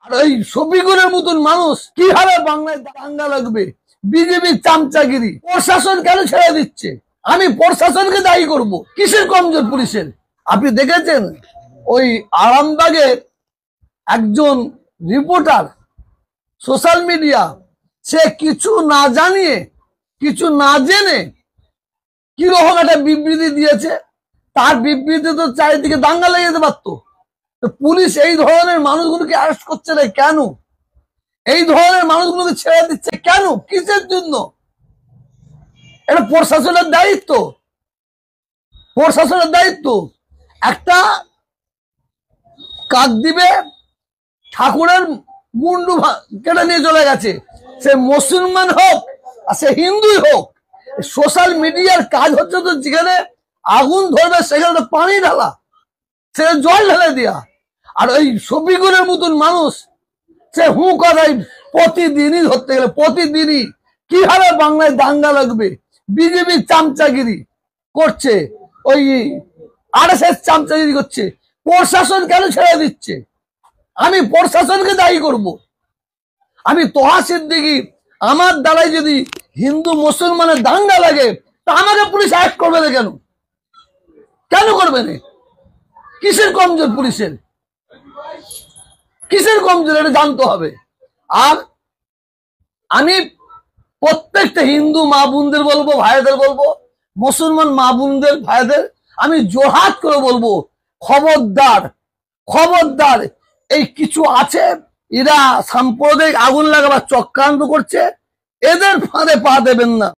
আর ওই শফিকুরের মতন মানুষ কিভাবে বাংলায় দাঙ্গা লাগবে? বিজেপির চামচাগিরি। প্রশাসন কেন ছেড়ে দিচ্ছে? আমি প্রশাসনকে দায়ী করব। কিসের কমজোর পুলিশের? আপনি দেখেছেন ওই আরামবাগের একজন রিপোর্টার সোশ্যাল মিডিয়া, সে কিছু না জানিয়ে কিছু না জেনে কিরকম একটা বিবৃতি দিয়েছে। তার বিবৃতি তো চারিদিকে দাঙ্গা লেগে যেতে পারতো। পুলিশ এই ধরনের মানুষগুলোকে অ্যারেস্ট করছে না কেন? এই ধরনের মানুষগুলোকে ছেড়ে দিচ্ছে কেন? কিসের জন্য? এটা প্রশাসনের দায়িত্ব। প্রশাসনের দায়িত্ব। একটা কাকদ্বীপে ঠাকুরের মুন্ডু কেটে নিয়ে চলে গেছে, সে মুসলমান হোক আর সে হিন্দুই হোক। সোশ্যাল মিডিয়ার কাজ হচ্ছে তো যেখানে আগুন ধরবে সেখানে পানি ঢালা, সেখানে জল ঢেলে দেওয়া। আর ওই শফিকুরের মতন মানুষ সে কথাই প্রতিদিনই ধরতে গেলে প্রতিদিনই কিভাবে বাংলায় দাঙ্গা লাগবে? বিজেপির চামচাগিরি করছে, ওই আরএসএস চামচাগিরি করছে। প্রশাসন কেন ছেড়ে দিচ্ছে? আমি প্রশাসনকে দায়ী করব। আমি তোহা সিদ্দিকী, আমার দ্বারাই যদি হিন্দু মুসলমানের দাঙ্গা লাগে তা আমাকে পুলিশ অ্যারেস্ট করবে না কেন? কেন করবে না? কিসের কমজোর পুলিশের? কিসের কমজোর এটা জানতে হবে। আর আমি প্রত্যেকটা হিন্দু মা বোনদের বলবো, ভাইদের বলবো, মুসলমান মা বোনদের ভাইদের আমি জোরহাত করে বলবো, খবরদার খবরদার, এই কিছু আছে এরা সাম্প্রদায়িক আগুন লাগাবার চক্রান্ত করছে, এদের ফাঁদে পা দেবেন না।